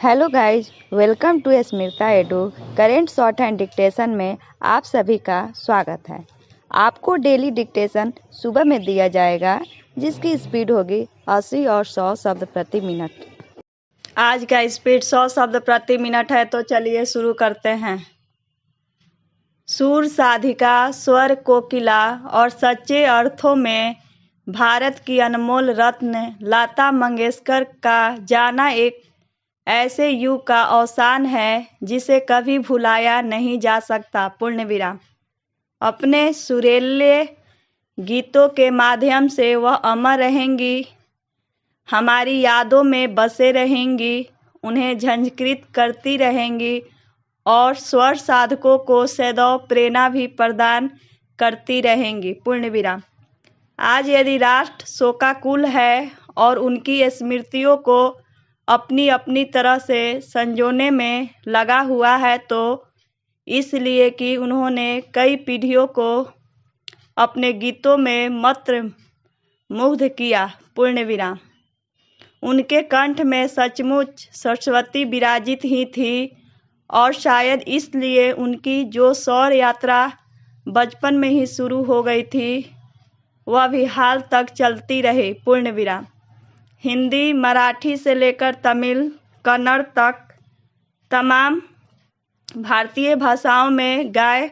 Hello guys, welcome to Smita edu. Current shorthand dictation में आप सभी का स्वागत है। आपको डेली डिक्टेशन सुबह में दिया जाएगा, जिसकी स्पीड होगी 80 और 100 शब्द प्रति मिनट। आज का स्पीड 100 शब्द प्रति मिनट है, तो चलिए शुरू करते हैं। सुर साधिका, स्वर कोकिला और सच्चे अर्थों में भारत की अनमोल रत्न लता मंगेशकर का जाना एक ऐसे युग का अवसान है जिसे कभी भुलाया नहीं जा सकता। पूर्ण विराम। अपने सुरीले गीतों के माध्यम से वह अमर रहेंगी, हमारी यादों में बसे रहेंगी, उन्हें झंझकृत करती रहेंगी और स्वर साधकों को सदैव प्रेरणा भी प्रदान करती रहेंगी। पूर्ण विराम। आज यदि राष्ट्र शोकाकुल है और उनकी स्मृतियों को अपनी अपनी तरह से संजोने में लगा हुआ है, तो इसलिए कि उन्होंने कई पीढ़ियों को अपने गीतों में मंत्रमुग्ध किया। पूर्ण विराम। उनके कंठ में सचमुच सरस्वती विराजित ही थी और शायद इसलिए उनकी जो सौर यात्रा बचपन में ही शुरू हो गई थी, वह भी हाल तक चलती रही। पूर्ण विराम। हिंदी, मराठी से लेकर तमिल, कन्नड़ तक तमाम भारतीय भाषाओं में गाए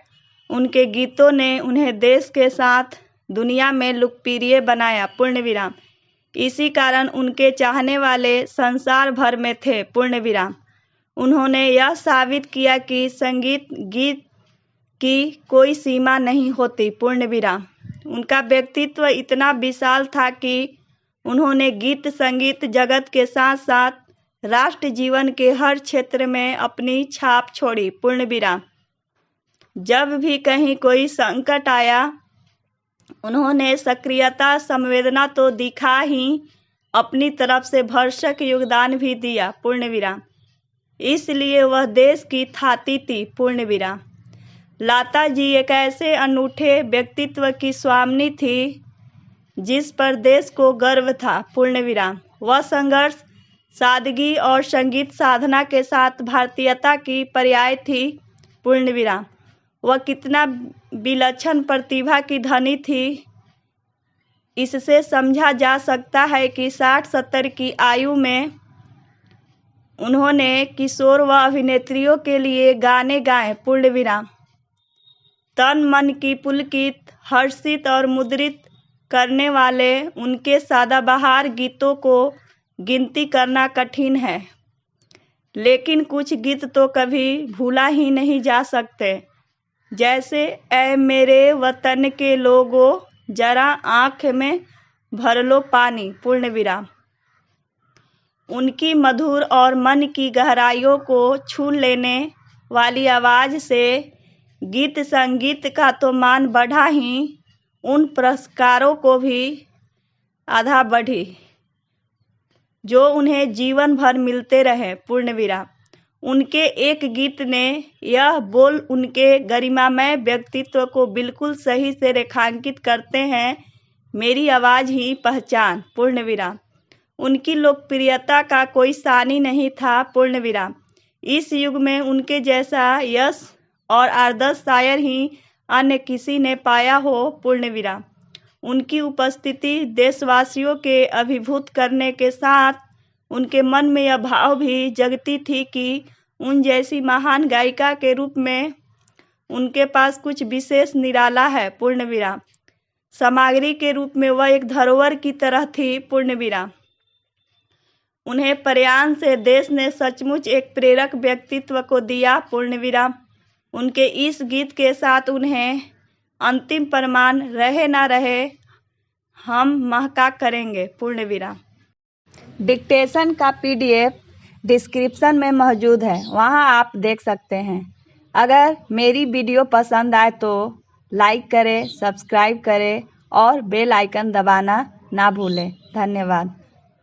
उनके गीतों ने उन्हें देश के साथ दुनिया में लोकप्रिय बनाया। पूर्ण विराम। इसी कारण उनके चाहने वाले संसार भर में थे। पूर्ण विराम। उन्होंने यह साबित किया कि संगीत गीत की कोई सीमा नहीं होती। पूर्ण विराम। उनका व्यक्तित्व इतना विशाल था कि उन्होंने गीत संगीत जगत के साथ साथ राष्ट्र जीवन के हर क्षेत्र में अपनी छाप छोड़ी। पूर्ण विराम। जब भी कहीं कोई संकट आया, उन्होंने सक्रियता संवेदना तो दिखा ही, अपनी तरफ से भरसक योगदान भी दिया। पूर्ण विराम। इसलिए वह देश की थाती थी। पूर्ण विराम। लता जी एक ऐसे अनूठे व्यक्तित्व की स्वामिनी थी जिस पर देश को गर्व था। पूर्ण विराम। वह संघर्ष, सादगी और संगीत साधना के साथ भारतीयता की पर्याय थी। पूर्ण विराम। वह कितना विलक्षण प्रतिभा की धनी थी, इससे समझा जा सकता है कि 60-70 की आयु में उन्होंने किशोर व अभिनेत्रियों के लिए गाने गाए। पूर्ण विराम। तन मन की पुलकित, हर्षित और मुद्रित करने वाले उनके सदाबहार गीतों को गिनती करना कठिन है, लेकिन कुछ गीत तो कभी भूला ही नहीं जा सकते, जैसे ऐ मेरे वतन के लोगों, जरा आँख में भर लो पानी। पूर्ण विराम। उनकी मधुर और मन की गहराइयों को छू लेने वाली आवाज़ से गीत संगीत का तो मान बढ़ा ही, उन पुरस्कारों को भी आधा बढ़ी जो उन्हें जीवन भर मिलते रहे। पूर्ण विराम। उनके एक गीत ने यह बोल उनके गरिमामय व्यक्तित्व को बिल्कुल सही से रेखांकित करते हैं, मेरी आवाज़ ही पहचान। पूर्ण विराम। उनकी लोकप्रियता का कोई सानी नहीं था। पूर्ण विराम। इस युग में उनके जैसा यश और आदर्श शायर ही अन्य किसी ने पाया हो। पूर्ण विराम। उनकी उपस्थिति देशवासियों के अभिभूत करने के साथ उनके मन में यह भाव भी जगती थी कि उन जैसी महान गायिका के रूप में उनके पास कुछ विशेष निराला है। पूर्ण विराम। सामग्री के रूप में वह एक धरोहर की तरह थी। पूर्ण विराम। उन्हें प्रयाण से देश ने सचमुच एक प्रेरक व्यक्तित्व को दिया। पूर्ण विराम। उनके इस गीत के साथ उन्हें अंतिम प्रमाण रहे ना रहे, हम महका करेंगे। पूर्ण विराम। डिक्टेशन का PDF डिस्क्रिप्शन में मौजूद है, वहां आप देख सकते हैं। अगर मेरी वीडियो पसंद आए तो लाइक करें, सब्सक्राइब करें और बेल आइकन दबाना ना भूलें। धन्यवाद।